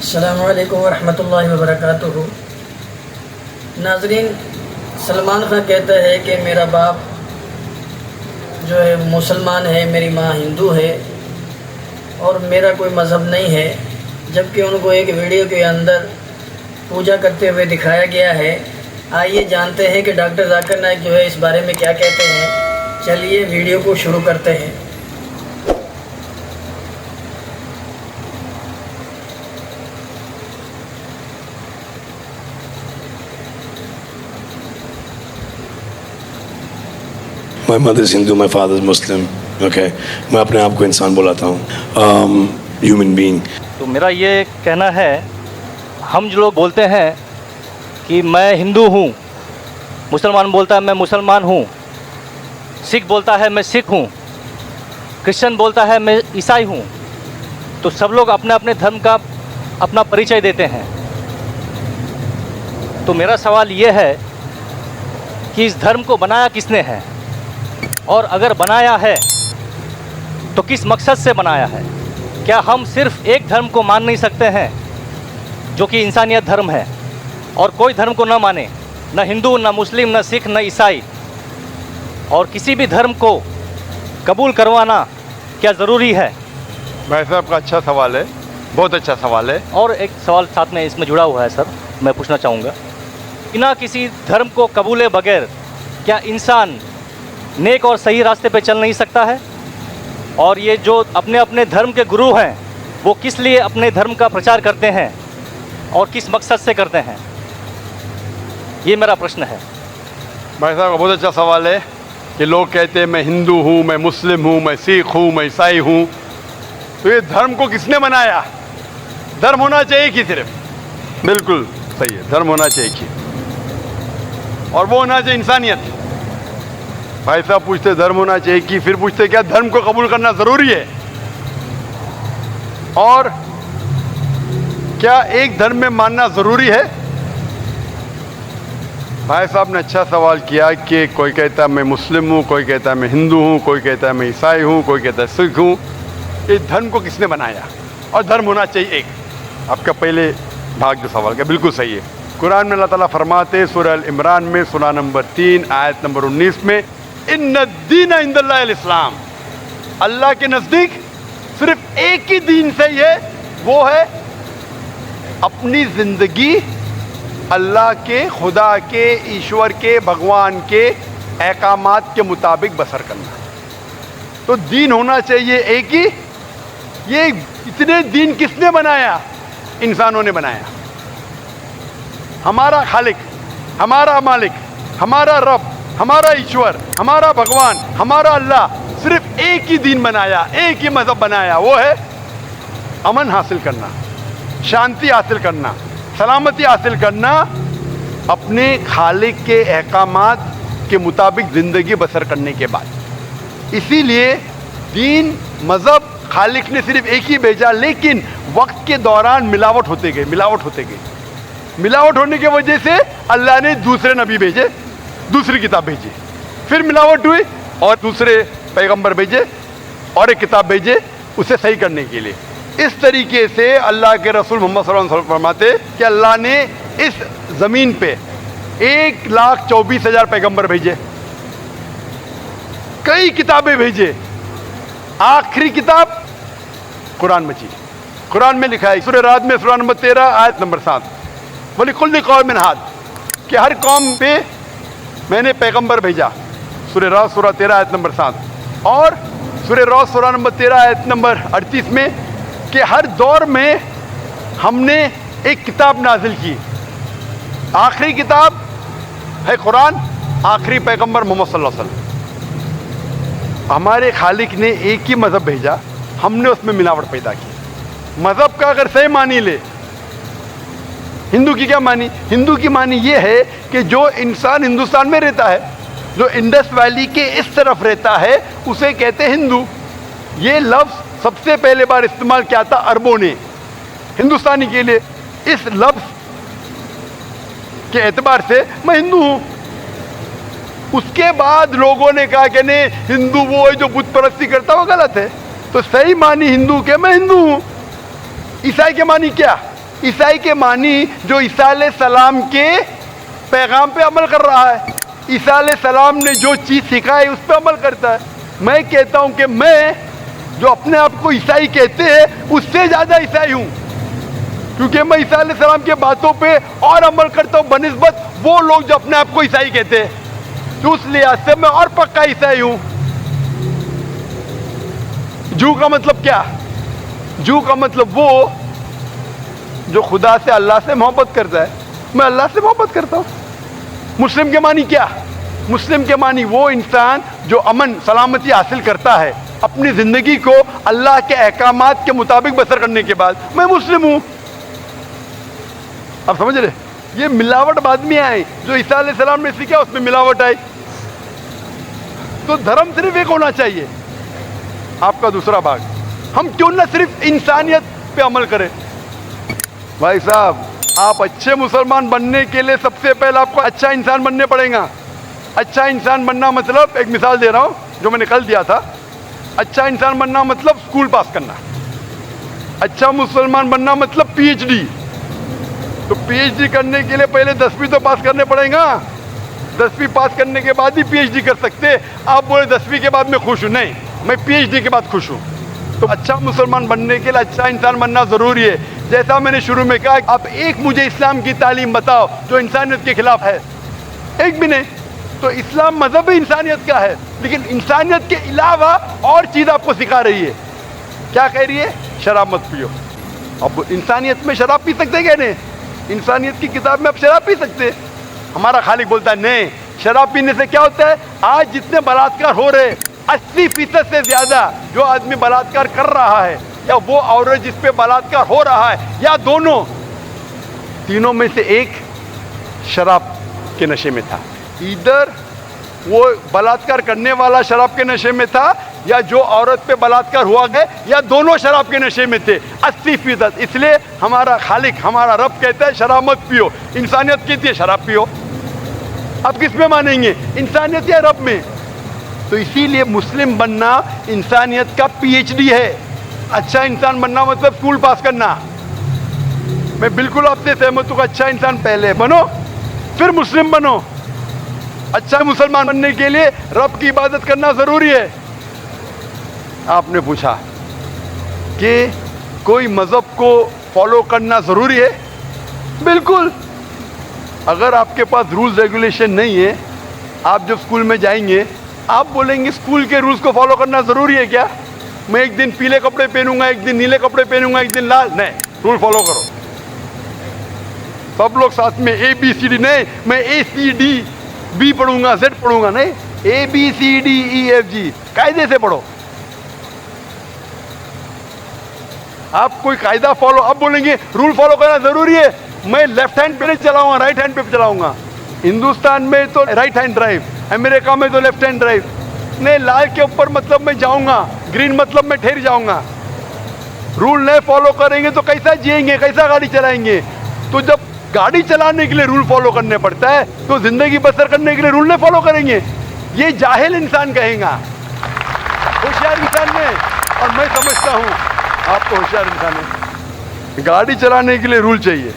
अस्सलामु अलैकुम वरहमतुल्लाहि वबरकातुहू। नाज़रीन, सलमान खान कहता है कि मेरा बाप जो है मुसलमान है, मेरी माँ हिंदू है और मेरा कोई मज़हब नहीं है, जबकि उनको एक वीडियो के अंदर पूजा करते हुए दिखाया गया है। आइए जानते हैं कि डॉक्टर जाकिर नाइक जो है इस बारे में क्या कहते हैं। चलिए वीडियो को शुरू करते हैं। My mother is Hindu, my father is Muslim. Okay, मैं अपने आप को इंसान बुलाता हूँ, ह्यूमन बीइंग। तो मेरा ये कहना है, हम जो लोग बोलते हैं कि मैं हिंदू हूँ, मुसलमान बोलता है मैं मुसलमान हूँ, सिख बोलता है मैं सिख हूँ, क्रिश्चियन बोलता है मैं ईसाई हूँ, तो सब लोग अपने अपने धर्म का अपना परिचय देते हैं। तो मेरा सवाल ये है कि इस धर्म को बनाया किसने है, और अगर बनाया है तो किस मकसद से बनाया है। क्या हम सिर्फ़ एक धर्म को मान नहीं सकते हैं जो कि इंसानियत धर्म है, और कोई धर्म को न माने, न हिंदू, न मुस्लिम, न सिख, न ईसाई, और किसी भी धर्म को कबूल करवाना क्या ज़रूरी है? भाई साहब का अच्छा सवाल है, बहुत अच्छा सवाल है। और एक सवाल साथ में इसमें जुड़ा हुआ है सर, मैं पूछना चाहूँगा, बिना किसी धर्म को कबूले बगैर क्या इंसान नेक और सही रास्ते पे चल नहीं सकता है? और ये जो अपने अपने धर्म के गुरु हैं, वो किस लिए अपने धर्म का प्रचार करते हैं और किस मकसद से करते हैं? ये मेरा प्रश्न है। भाई साहब का बहुत अच्छा सवाल है कि लोग कहते हैं मैं हिंदू हूँ, मैं मुस्लिम हूँ, मैं सिख हूँ, मैं ईसाई हूँ। तो ये धर्म को किसने बनाया? धर्म होना चाहिए कि सिर्फ, बिल्कुल सही है, धर्म होना चाहिए कि, और वो होना चाहिए इंसानियत। भाई साहब पूछते धर्म होना चाहिए कि, फिर पूछते क्या धर्म को कबूल करना ज़रूरी है, और क्या एक धर्म में मानना ज़रूरी है? भाई साहब ने अच्छा सवाल किया कि कोई कहता है मैं मुस्लिम हूँ, कोई कहता है मैं हिंदू हूँ, कोई कहता है मैं ईसाई हूँ, कोई कहता है सिख हूँ। इस धर्म को किसने बनाया, और धर्म होना चाहिए एक। आपका पहले भाग जो सवाल का बिल्कुल सही है। कुरान में अल्लाह ताला फरमाते सूरह अल इमरान में सूरा नंबर 3 आयत नंबर 19 में, इन्ना दीन इंदल्लाहिल इस्लाम, अल्लाह के नज़दीक सिर्फ एक ही दीन सही है, वो है अपनी ज़िंदगी अल्लाह के, खुदा के, ईश्वर के, भगवान के अहकामात के मुताबिक बसर करना। तो दीन होना चाहिए एक ही। ये इतने दीन किसने बनाया? इंसानों ने बनाया। हमारा खालिक, हमारा मालिक, हमारा रब, हमारा ईश्वर, हमारा भगवान, हमारा अल्लाह सिर्फ एक ही दीन बनाया, एक ही मज़हब बनाया, वो है अमन हासिल करना, शांति हासिल करना, सलामती हासिल करना, अपने खालिक के अहकामात के मुताबिक ज़िंदगी बसर करने के बाद। इसीलिए दीन, मज़हब खालिक ने सिर्फ एक ही भेजा, लेकिन वक्त के दौरान मिलावट होते गए, मिलावट होते गए। मिलावट होने की वजह से अल्लाह ने दूसरे नबी भेजे, दूसरी किताब भेजी, फिर मिलावट हुई और दूसरे पैगंबर भेजे और एक किताब भेजे उसे सही करने के लिए। इस तरीके से अल्लाह के रसूल मोहम्मद सल्लल्लाहु अलैहि वसल्लम फरमाते कि अल्लाह ने इस ज़मीन पे 1,24,000 पैगंबर भेजे, कई किताबें भेजे। आखिरी किताब कुरान मजीद। कुरान में लिखा है सूरह राद में सूरा नंबर 13 आयत नंबर 7, वलिकुल्लि कौमिन हाद, कि हर कौम पे मैंने पैगंबर भेजा। सूरह राद सूरा 13 आयत नंबर 7, और सूरह राद सूरा नंबर 13 आयत नंबर 38 में कि हर दौर में हमने एक किताब नाजिल की। आखिरी किताब है कुरान, आखिरी पैगंबर मोहम्मद सल्लल्लाहु अलैहि वसल्लम। हमारे खालिक ने एक ही मज़हब भेजा, हमने उसमें मिलावट पैदा की। मज़हब का अगर सही मानी ले, हिंदू की क्या मानी? हिंदू की मानी ये है कि जो इंसान हिंदुस्तान में रहता है, जो इंडस वैली के इस तरफ रहता है, उसे कहते हैं हिंदू। ये लफ्ज़ सबसे पहले बार इस्तेमाल किया था अरबों ने हिंदुस्तानी के लिए। इस लफ्ज़ के एतबार से मैं हिंदू हूँ। उसके बाद लोगों ने कहा कि नहीं, हिंदू वो है जो बुत परस्ती करता, वो गलत है। तो सही मानी हिंदू के मैं हिंदू हूँ। ईसाई के मानी क्या? ईसाई के मानी जो ईसा अलैहिस्सलाम के पैगाम पे अमल कर रहा है, ईसा अलैहिस्सलाम ने जो चीज़ सिखाई उस पर अमल करता है। मैं कहता हूँ कि मैं जो अपने आप को ईसाई कहते हैं उससे ज़्यादा ईसाई हूँ, क्योंकि मैं ईसा अलैहिस्सलाम के बातों पे और अमल करता हूँ बनिस्बत वो लोग जो अपने आप को ईसाई कहते हैं। तो उस लिहाज से मैं और पक्का ईसाई हूँ। जू का मतलब क्या? जू का मतलब वो जो खुदा से, अल्लाह से मोहब्बत करता है। मैं अल्लाह से मोहब्बत करता हूँ। मुस्लिम के मानी क्या? मुस्लिम के मानी वो इंसान जो अमन सलामती हासिल करता है अपनी ज़िंदगी को अल्लाह के अहकामात के मुताबिक बसर करने के बाद। मैं मुस्लिम हूँ। आप समझ रहे? ये मिलावट बाद में आई, जो ईसा अलैहिस्सलाम ने सीखा उसमें मिलावट आई। तो धर्म सिर्फ एक होना चाहिए। आपका दूसरा भाग, हम क्यों ना सिर्फ इंसानियत पे अमल करें। भाई साहब, आप अच्छे मुसलमान बनने के लिए सबसे पहले आपको अच्छा इंसान बनने पड़ेगा। अच्छा इंसान बनना मतलब, एक मिसाल दे रहा हूँ जो मैंने कल दिया था। अच्छा इंसान बनना मतलब स्कूल पास करना। अच्छा मुसलमान बनना मतलब पीएचडी। तो पीएचडी करने के लिए पहले 10वीं तो पास करने पड़ेगा। 10वीं पास करने के बाद ही पीएचडी कर सकते। आप बोले 10वीं के बाद मैं खुश हूँ, नहीं, मैं पीएचडी के बाद खुश हूँ। तो अच्छा मुसलमान बनने के लिए अच्छा इंसान बनना ज़रूरी है। जैसा मैंने शुरू में कहा, आप एक मुझे इस्लाम की तालीम बताओ जो इंसानियत के खिलाफ है, एक भी नहीं। तो इस्लाम मजहब इंसानियत का है, लेकिन इंसानियत के अलावा और चीज़ आपको सिखा रही है। क्या कह रही है? शराब मत पियो। अब इंसानियत में शराब पी सकते क्या? नहीं, इंसानियत की किताब में आप शराब पी सकते। हमारा खालिक बोलता है नहीं, शराब पीने से क्या होता है? आज जितने बलात्कार हो रहे, 80% से ज़्यादा जो आदमी बलात्कार कर रहा है या वो औरत जिस पे बलात्कार हो रहा है या दोनों, तीनों में से एक शराब के नशे में था। इधर वो बलात्कार करने वाला शराब के नशे में था या जो औरत पे बलात्कार हुआ गया या दोनों शराब के नशे में थे, 80%। इसलिए हमारा खालिक, हमारा रब कहता है शराब मत पियो। इंसानियत कहती है शराब पियो। आप किस में मानेंगे, इंसानियत या रब में? तो इसीलिए मुस्लिम बनना इंसानियत का पीएचडी है। अच्छा इंसान बनना मतलब स्कूल पास करना। मैं बिल्कुल आपसे सहमत हूँ। अच्छा इंसान पहले बनो, फिर मुस्लिम बनो। अच्छा मुसलमान बनने के लिए रब की इबादत करना ज़रूरी है। आपने पूछा कि कोई मज़हब को फॉलो करना ज़रूरी है? बिल्कुल। अगर आपके पास रूल्स रेगुलेशन नहीं है, आप जब स्कूल में जाएंगे आप बोलेंगे स्कूल के रूल्स को फॉलो करना ज़रूरी है क्या? मैं एक दिन पीले कपड़े पहनूंगा, एक दिन नीले कपड़े पहनूंगा, एक दिन लाल। नहीं, रूल फॉलो करो। सब लोग साथ में ABCD, नहीं मैं ACDB पढ़ूंगा, Z पढ़ूंगा, नहीं ABCDEFG, कायदे से पढ़ो। आप कोई कायदा फॉलो, आप बोलेंगे रूल फॉलो करना ज़रूरी है, मैं लेफ्ट हैंड पे नहीं चलाऊंगा, राइट हैंड पे चलाऊंगा। हिंदुस्तान में तो राइट हैंड ड्राइव, अमेरिका में तो लेफ्ट हैंड ड्राइव। नहीं, लाल के ऊपर मतलब मैं जाऊंगा, ग्रीन मतलब मैं ठहर जाऊंगा। रूल नहीं फॉलो करेंगे तो कैसा जिएंगे, कैसा गाड़ी चलाएंगे? तो जब गाड़ी चलाने के लिए रूल फॉलो करने पड़ता है तो जिंदगी बसर करने के लिए रूल नहीं फॉलो करेंगे? ये जाहिल इंसान कहेगा। होशियार इंसान में, और मैं समझता हूँ आप तो होशियार इंसान है। गाड़ी चलाने के लिए रूल चाहिए,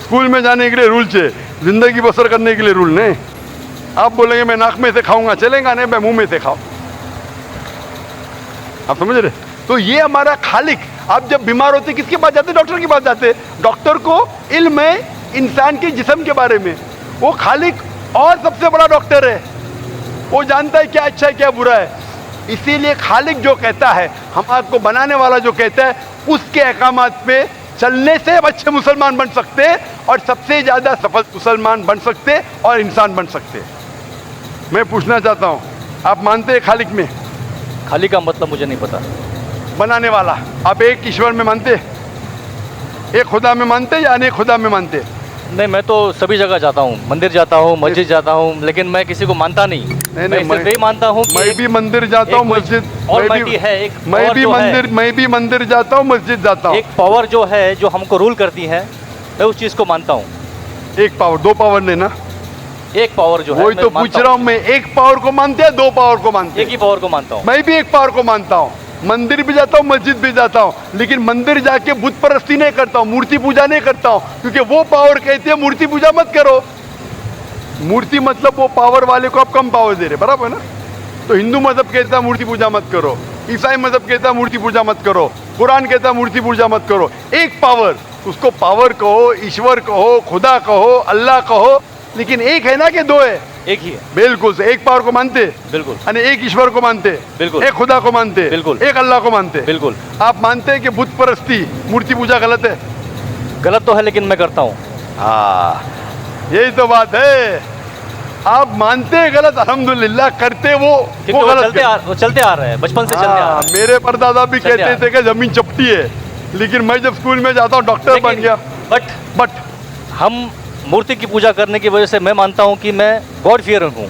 स्कूल में जाने के लिए रूल चाहिए, जिंदगी बसर करने के लिए रूल नहीं। आप बोलेंगे मैं नाक में से खाऊंगा, चलेगा नहीं, मैं मुंह में से खाओ। आप समझ रहे? तो ये हमारा खालिक। आप जब बीमार होते किसके पास जाते? डॉक्टर के पास जाते। डॉक्टर को इल्म है इंसान के जिस्म के बारे में। वो खालिक और सबसे बड़ा डॉक्टर है, वो जानता है क्या अच्छा है क्या बुरा है। इसीलिए खालिक जो कहता है, हम आपको बनाने वाला जो कहता है, उसके अहकामात पे चलने से अच्छे मुसलमान बन सकते और सबसे ज़्यादा सफल मुसलमान बन सकते और इंसान बन सकते। मैं पूछना चाहता हूँ, आप मानते हैं खालिक में? खालिक का मतलब मुझे नहीं पता। बनाने वाला, आप एक ईश्वर में मानते, एक खुदा में मानते या अनेक खुदा में मानते? नहीं, मैं तो सभी जगह जाता हूँ, मंदिर जाता हूँ, मस्जिद जाता हूँ, लेकिन मैं किसी को मानता नहीं। मैं सिर्फ यही मानता हूँ कि मैं भी मंदिर जाता हूँ, मस्जिद, ऑलमाइटी है एक, मैं भी मंदिर जाता हूँ, मस्जिद जाता हूँ। एक पावर जो है जो हमको रूल करती है, मैं उस चीज़ को मानता हूँ। एक पावर, दो पावर नहीं ना, एक पावर जो है, वही तो पूछ रहा हूँ मैं। एक पावर को मानते हैं, दो पावर को मानते हैं? एक ही पावर को मानता हूँ। मैं भी एक पावर को मानता हूँ, मंदिर भी जाता हूँ, मस्जिद भी जाता हूँ, लेकिन मंदिर जाके बुत परस्ती नहीं करता हूँ, मूर्ति पूजा नहीं करता हूँ, क्योंकि वो पावर कहती है मूर्ति पूजा मत करो। मूर्ति मतलब वो पावर वाले को आप कम पावर दे रहे, बराबर ना। तो हिंदू मजहब कहता है मूर्ति पूजा मत करो, ईसाई मजहब कहता है मूर्ति पूजा मत करो, कुरान कहता है मूर्ति पूजा मत करो। एक पावर, उसको पावर कहो, ईश्वर कहो, खुदा कहो, अल्लाह कहो, लेकिन एक है ना कि दो है? एक ही है। बिल्कुल से एक पावर को मानते, बिल्कुल। यानी एक ईश्वर को मानते, बिल्कुल। एक खुदा को मानते, बिल्कुल। एक अल्लाह को मानते, बिल्कुल। आप मानते हैं कि बुत परस्ती, मूर्ति पूजा गलत है? गलत तो है, लेकिन मैं करता हूँ। हाँ, यही तो बात है। आप मानते हैं गलत, अल्हम्दुलिल्लाह, करते वो गलत वो चलते आ रहे हैं, बचपन से चलते आ रहे हैं। मेरे परदादा भी कहते थे कि जमीन चपटी है, लेकिन मैं जब स्कूल में जाता हूँ डॉक्टर बन गया। बट हम मूर्ति की पूजा करने की वजह से मैं मानता हूँ कि मैं गॉड फियरर हूँ,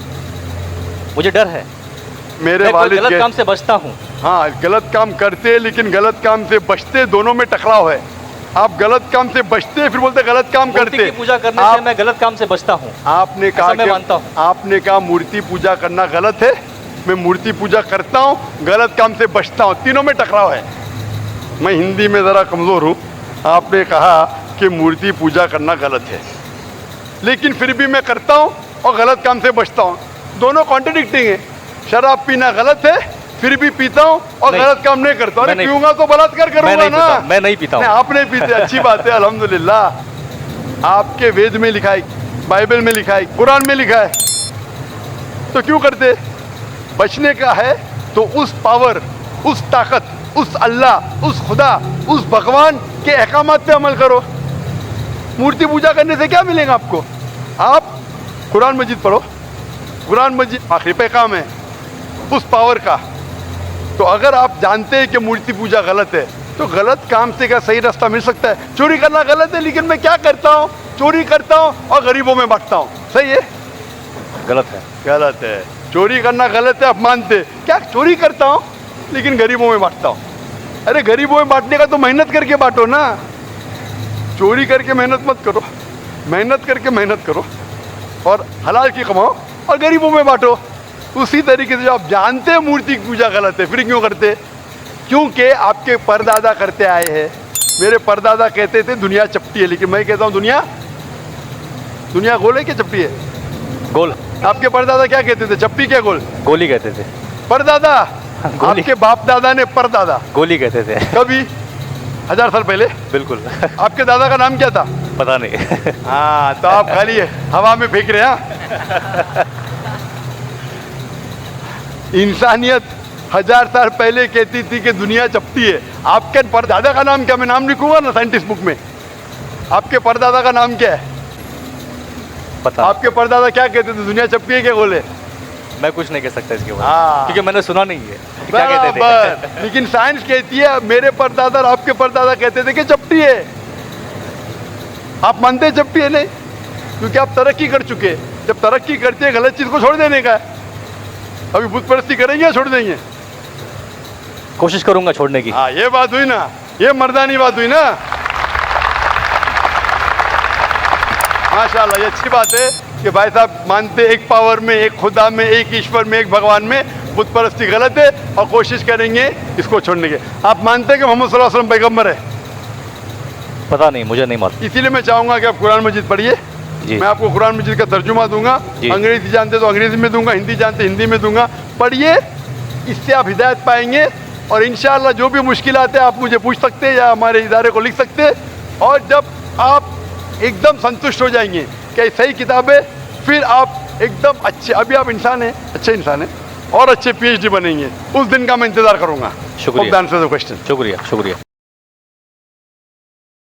मुझे डर है, मेरे मैं कोई वालिद गलत काम से बचता हूँ। हाँ, गलत काम करते हैं, लेकिन गलत काम से बचते, दोनों में टकराव है। आप गलत काम से बचते हैं, फिर बोलते गलत काम करते। मूर्ति की पूजा करने से मैं गलत काम से बचता हूँ। आपने कहा मैं मानता हूँ। आपने कहा मूर्ति पूजा करना गलत है, मैं मूर्ति पूजा करता हूँ, गलत काम से बचता हूँ, तीनों में टकराव है। मैं हिंदी में ज़रा कमज़ोर हूँ। आपने कहा कि मूर्ति पूजा करना गलत है, लेकिन फिर भी मैं करता हूँ और गलत काम से बचता हूँ, दोनों कॉन्ट्रडिक्टिंग है। शराब पीना गलत है, फिर भी पीता हूँ और गलत काम नहीं करता। अरे पीऊंगा तो बलात्कार करूंगा ना। मैं नहीं पीता हूँ। आप नहीं पीते, अच्छी बात है, अल्हम्दुलिल्लाह। आपके वेद में लिखा है, बाइबल में लिखा है, कुरान में लिखा है, तो क्यों करते? बचने का है तो उस पावर, उस ताकत, उस अल्लाह, उस खुदा, उस भगवान के अहकामात पे अमल करो। मूर्ति पूजा करने से क्या मिलेगा आपको? आप कुरान मजीद पढ़ो, कुरान मजीद आखिरी पैगाम है उस पावर का। तो अगर आप जानते हैं कि मूर्ति पूजा गलत है, तो गलत काम से क्या सही रास्ता मिल सकता है? चोरी करना गलत है, लेकिन मैं क्या करता हूँ? चोरी करता हूँ और गरीबों में बांटता हूँ, सही है? गलत है। गलत है। चोरी करना गलत है, आप मानते। क्या चोरी करता हूँ लेकिन गरीबों में बांटता हूँ? अरे गरीबों में बांटने का तो मेहनत करके बांटो ना, चोरी करके मेहनत मत करो। मेहनत करके मेहनत करो और हलाल की कमाओ और गरीबों में बांटो। उसी तरीके से जो आप जानते हैं मूर्ति की पूजा गलत है, फिर क्यों करते? क्योंकि आपके परदादा करते आए हैं। मेरे परदादा कहते थे दुनिया चपटी है, लेकिन मैं कहता हूँ दुनिया गोल है कि चपटी है? गोल। आपके परदादा क्या कहते थे, चपटी क्या गोल? गोली कहते थे। परदादा? आपके बाप दादा ने परदादा गोली कहते थे। कभी 1000 साल पहले? बिल्कुल। आपके दादा का नाम क्या था? पता नहीं। हाँ, तो आप खाली हवा में फेंक रहे हैं। इंसानियत 1000 साल पहले कहती थी कि दुनिया चपटी है। आपके परदादा का नाम क्या? मैं नाम लिखूंगा ना साइंटिस्ट बुक में। आपके परदादा का नाम क्या है? पता। आपके परदादा क्या कहते थे, दुनिया चपटी है क्या गोल है? मैं कुछ नहीं कह सकता इसके बारे में, हाँ। क्योंकि मैंने सुना नहीं है क्या कहते थे। लेकिन साइंस कहती है, मेरे परदादा और आपके परदादा कहते थे कि चपटी है। आप मानते हैं चपटी है? नहीं, क्योंकि आप तरक्की कर चुके। जब तरक्की करते हैं, गलत चीज को छोड़ देने का है। अभी बुत परस्ती करेंगे या छोड़ देंगे? कोशिश करूंगा छोड़ने की। हाँ, ये बात हुई ना, ये मर्दानी बात हुई ना। माशाल्लाह, ये अच्छी बात है कि भाई साहब मानते एक पावर में, एक खुदा में, एक ईश्वर में, एक भगवान में। बुत परस्ती गलत है और कोशिश करेंगे इसको छोड़ने के। आप मानते हैं कि मोहम्मद सल्लल्लाहु अलैहि वसल्लम पैगम्बर है? पता नहीं, मुझे नहीं मालूम। इसीलिए मैं चाहूंगा कि आप कुरान मजीद पढ़िए। मैं आपको कुरान मजीद का तर्जुमा दूंगा। अंग्रेजी जानते तो अंग्रेजी में दूंगा, हिंदी जानते हिंदी में दूंगा। पढ़िए, इससे आप हिदायत पाएंगे और इंशाअल्लाह जो भी मुश्किलात है आप मुझे पूछ सकते हैं या हमारे इदारे को लिख सकते हैं। और जब आप एकदम संतुष्ट हो जाएंगे कि सही किताब है, फिर आप एकदम अच्छे, अभी आप इंसान हैं, अच्छे इंसान हैं और अच्छे PhD बनेंगे। उस दिन का मैं इंतजार करूंगा। शुक्रिया। Answer the question. शुक्रिया।